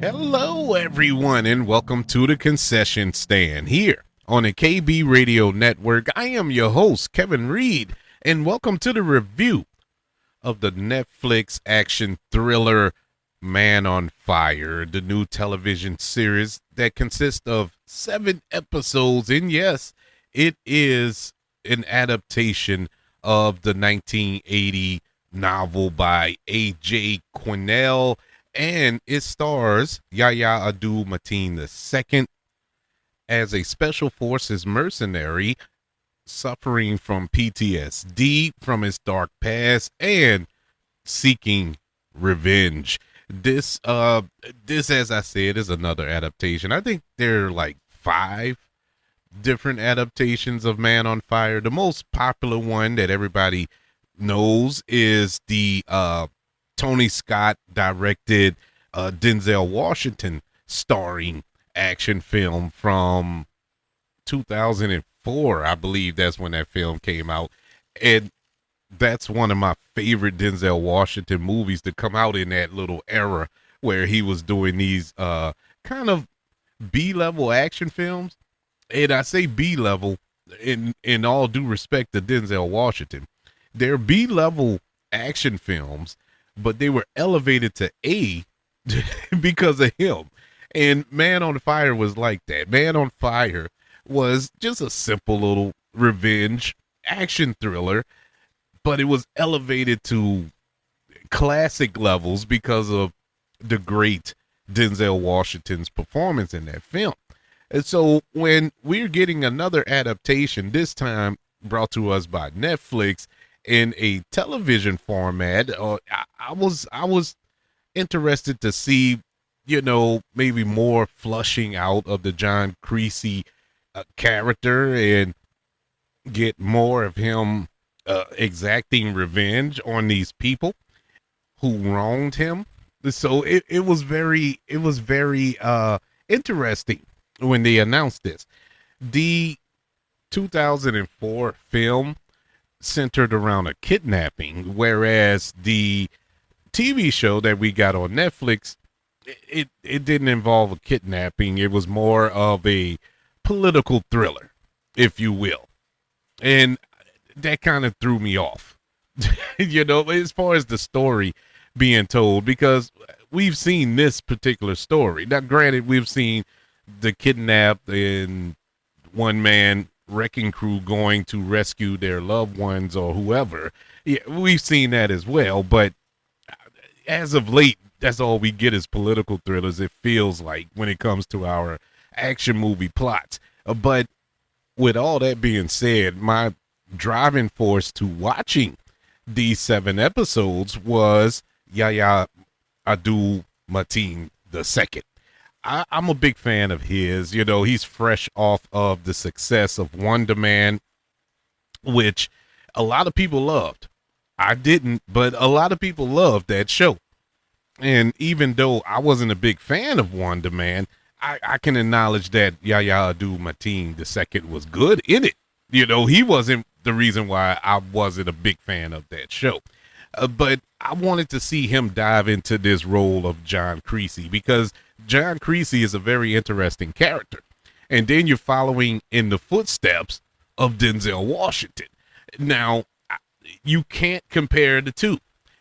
Hello, everyone, and welcome to the Concession Stand here on the KB Radio Network. I am your host, Kevin Reed, and welcome to the review of the Netflix action thriller Man on Fire, the new television series that consists of 7 episodes. And yes, it is an adaptation of the 1980 novel by A.J. Quinnell, and it stars Yahya Abdul-Mateen II as a special forces mercenary suffering from PTSD from his dark past and seeking revenge. This, as I said, is another adaptation. I think there are like 5 different adaptations of Man on Fire. The most popular one that everybody knows is the Tony Scott directed Denzel Washington starring action film from 2004. I believe that's when that film came out. And that's one of my favorite Denzel Washington movies to come out in that little era where he was doing these kind of B-level action films. And I say B-level in all due respect to Denzel Washington. They're B-level action films, but they were elevated to A because of him. And Man on Fire was like that. Man on Fire was just a simple little revenge action thriller, but it was elevated to classic levels because of the great Denzel Washington's performance in that film. And so when we're getting another adaptation, this time brought to us by Netflix in a television format, I was interested to see, maybe more flushing out of the John Creasy character and get more of him exacting revenge on these people who wronged him. So it was very interesting when they announced this. The 2004 film centered around a kidnapping, whereas the TV show that we got on Netflix, it didn't involve a kidnapping. It was more of a political thriller, if you will. And that kind of threw me off, as far as the story being told, because we've seen this particular story. Now, granted, we've seen the kidnapped and one man wrecking crew going to rescue their loved ones or whoever. Yeah, we've seen that as well. But as of late, that's all we get is political thrillers, it feels like, when it comes to our action movie plots. But with all that being said, my driving force to watching these 7 episodes was Yahya Abdul-Mateen II. I'm a big fan of his. He's fresh off of the success of Wonder Man, which a lot of people loved. I didn't, but a lot of people loved that show. And even though I wasn't a big fan of Wonder Man, I can acknowledge that Yahya Abdul-Mateen II was good in it. He wasn't the reason why I wasn't a big fan of that show. But I wanted to see him dive into this role of John Creasy, because John Creasy is a very interesting character. And then you're following in the footsteps of Denzel Washington. Now, you can't compare the two.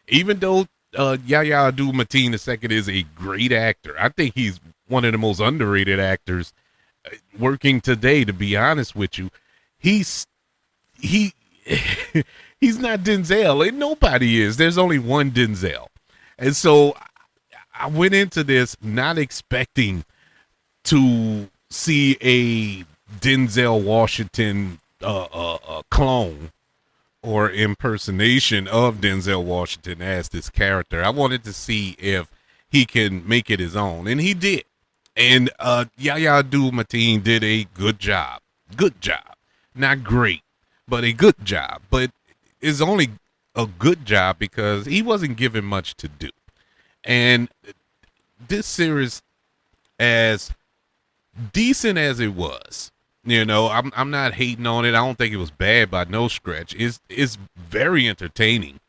Even though Yahya Abdul-Mateen II is a great actor, I think he's one of the most underrated actors working today, to be honest with you. He's not Denzel, and nobody is. There's only one Denzel. And so I went into this not expecting to see a Denzel Washington clone or impersonation of Denzel Washington as this character. I wanted to see if he can make it his own, and he did. And Yahya Abdul-Mateen did a good job. Good job. Not great, but a good job. But it's only a good job because he wasn't given much to do. And this series, as decent as it was, I'm not hating on it. I don't think it was bad by no stretch. It's very entertaining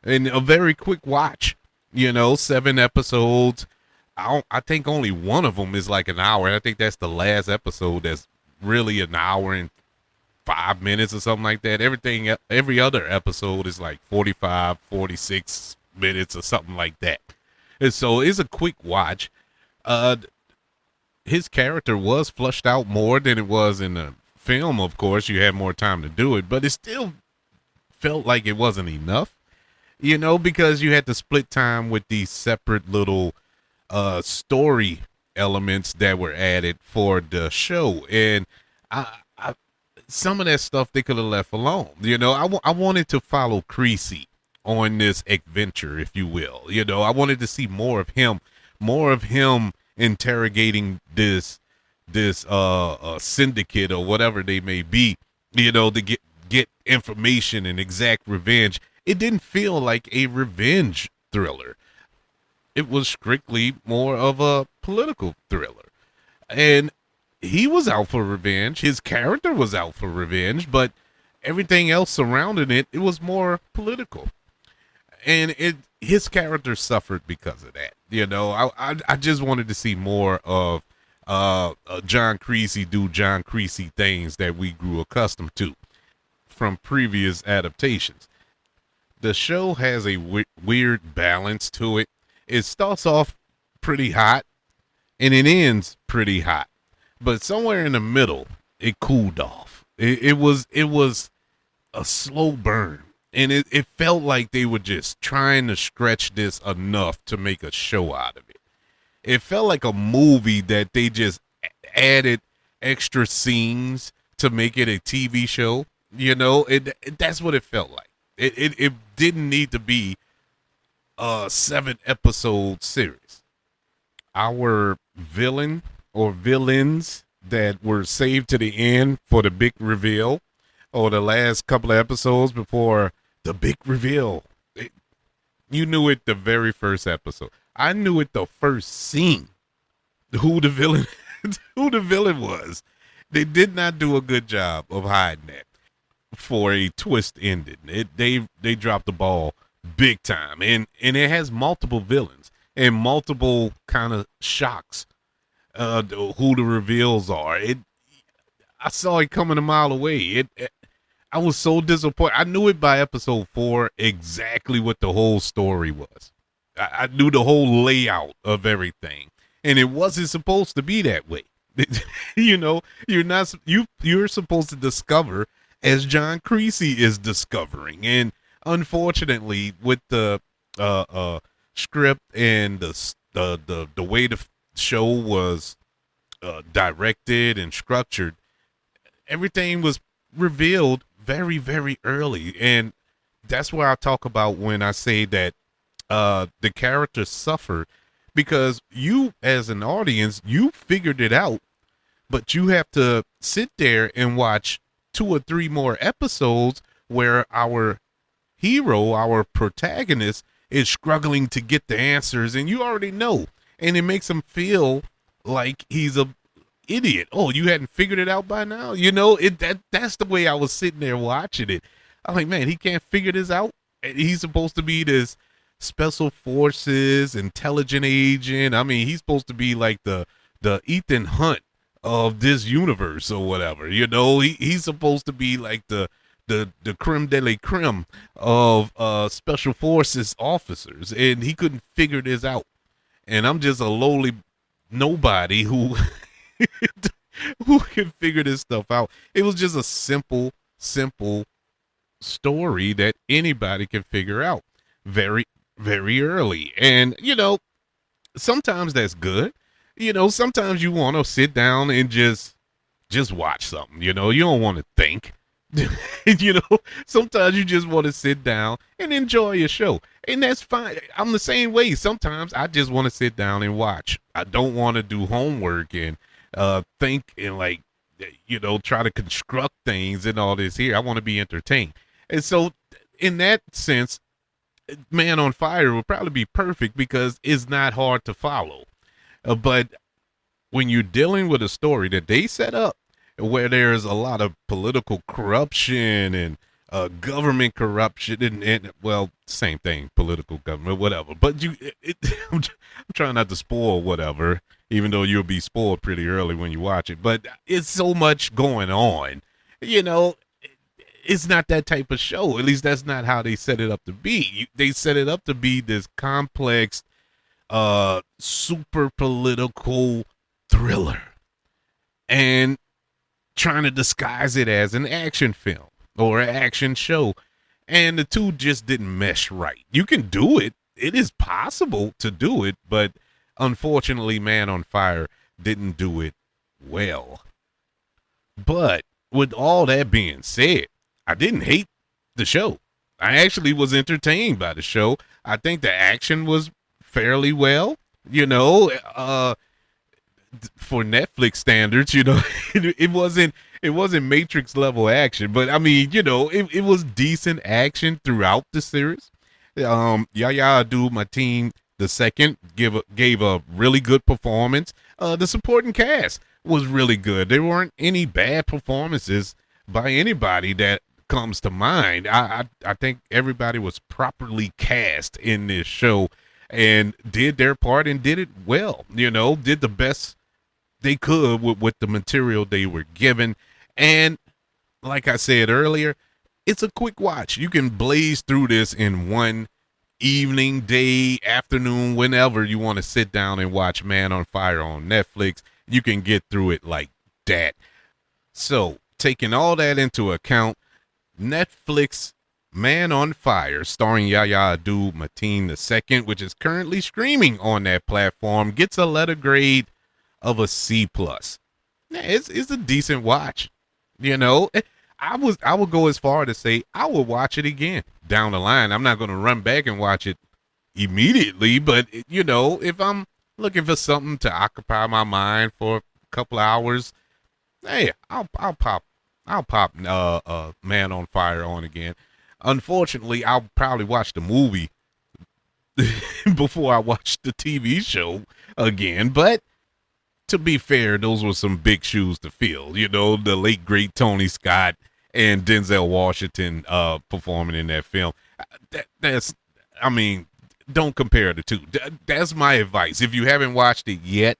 and a very quick watch. 7 episodes. I think only one of them is like an hour. And I think that's the last episode that's really an hour and 5 minutes or something like that. Every other episode is like 45, 46 minutes or something like that. And so it's a quick watch. Uh, his character was flushed out more than it was in the film. Of course, you had more time to do it, but it still felt like it wasn't enough, because you had to split time with these separate little story elements that were added for the show. And I some of that stuff they could have left alone. I wanted to follow Creasy on this adventure, if you will. I wanted to see more of him interrogating this syndicate or whatever they may be, to get information and exact revenge. It didn't feel like a revenge thriller. It was strictly more of a political thriller. And he was out for revenge. His character was out for revenge, but everything else surrounding it was more political. And his character suffered because of that. I just wanted to see more of John Creasy do John Creasy things that we grew accustomed to from previous adaptations. The show has a weird balance to it. It starts off pretty hot and it ends pretty hot, but somewhere in the middle, it cooled off. It was a slow burn. And it felt like they were just trying to stretch this enough to make a show out of it. It felt like a movie that they just added extra scenes to make it a TV show. That's what it felt like. It didn't need to be a 7-episode series. Our villain or villains that were saved to the end for the big reveal, or the last couple of episodes before the big reveal. You knew it the very first episode. I knew it the first scene. Who the villain was. They did not do a good job of hiding that for a twist ending. They dropped the ball big time. And it has multiple villains and multiple kind of shocks who the reveals are. I saw it coming a mile away. I was so disappointed. I knew it by episode 4 exactly what the whole story was. I knew the whole layout of everything, and it wasn't supposed to be that way. You're supposed to discover as John Creasy is discovering, and unfortunately, with the script and the way the show was directed and structured, everything was revealed very, very early. And that's where I talk about when I say that the characters suffer, because you as an audience, you figured it out, but you have to sit there and watch 2 or 3 more episodes where our hero, our protagonist, is struggling to get the answers, and you already know, and it makes him feel like he's a idiot. Oh, you hadn't figured it out by now? That's the way I was sitting there watching it. I'm like, man, he can't figure this out. He's supposed to be this special forces intelligent agent. I mean, he's supposed to be like the Ethan Hunt of this universe or whatever. He's supposed to be like the creme de la creme of special forces officers, and he couldn't figure this out. And I'm just a lowly nobody who who can figure this stuff out. It was just a simple story that anybody can figure out very, very early. And, sometimes that's good. Sometimes you want to sit down and just watch something. You don't want to think. Sometimes you just want to sit down and enjoy your show, and that's fine. I'm the same way. Sometimes I just want to sit down and watch. I don't want to do homework and think and try to construct things and all this here. I want to be entertained. And so in that sense, Man on Fire would probably be perfect because it's not hard to follow. But when you're dealing with a story that they set up where there's a lot of political corruption and government corruption, and well, same thing, political government, whatever. But I'm trying not to spoil whatever, even though you'll be spoiled pretty early when you watch it. But it's so much going on, you know. It's not that type of show. At least that's not how they set it up to be. They set it up to be this complex, super political thriller, and trying to disguise it as an action film or an action show. And the two just didn't mesh right. You can do it. It is possible to do it, but unfortunately, Man on Fire didn't do it well. But with all that being said, I didn't hate the show. I actually was entertained by the show. I think the action was fairly well, you know, for Netflix standards, you know. it wasn't Matrix level action, but I mean, you know, it was decent action throughout the series. Yahya Abdul-Mateen II gave a really good performance. The supporting cast was really good. There weren't any bad performances by anybody that comes to mind. I think everybody was properly cast in this show and did their part and did it well, you know, did the best they could with the material they were given. And like I said earlier, it's a quick watch. You can blaze through this in one evening, day, afternoon, whenever you want to sit down and watch Man on Fire on Netflix. You can get through it like that. So taking all that into account, Netflix Man on Fire, starring Yahya Abdul-Mateen II, which is currently streaming on that platform, gets a letter grade of a C+. It's a decent watch. You know, I would go as far to say I would watch it again down the line. I'm not going to run back and watch it immediately, but you know, if I'm looking for something to occupy my mind for a couple hours, hey, I'll pop Man on Fire on again. Unfortunately, I'll probably watch the movie before I watch the TV show again. But to be fair, those were some big shoes to fill. You know, the late great Tony Scott and Denzel Washington performing in that film. I mean, don't compare the two. That's my advice. If you haven't watched it yet,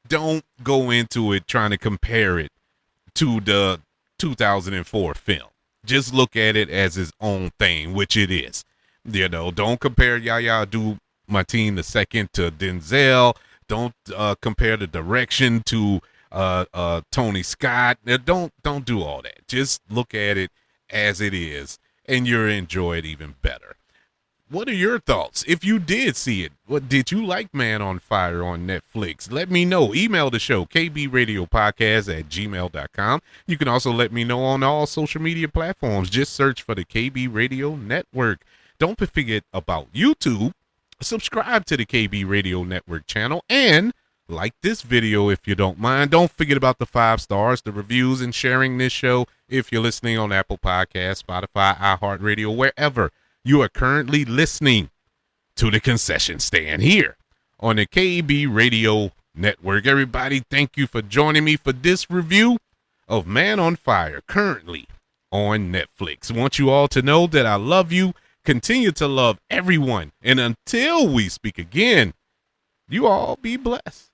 don't go into it trying to compare it to the 2004 film. Just look at it as its own thing, which it is. You know, don't compare Yahya Abdul-Mateen II to Denzel. Don't compare the direction to Tony Scott. Don't do all that. Just look at it as it is, and you'll enjoy it even better. What are your thoughts? If you did see it, what did you like Man on Fire on Netflix? Let me know. Email the show, kbradiopodcast@gmail.com. You can also let me know on all social media platforms. Just search for the KB Radio Network. Don't forget about YouTube. Subscribe to the KB Radio Network channel and like this video if you don't mind. Don't forget about the 5 stars, the reviews, and sharing this show if you're listening on Apple Podcasts, Spotify, iHeartRadio, wherever you are currently listening to the concession stand here on the KB Radio Network. Everybody, thank you for joining me for this review of Man on Fire, currently on Netflix. I want you all to know that I love you, continue to love everyone, and until we speak again, you all be blessed.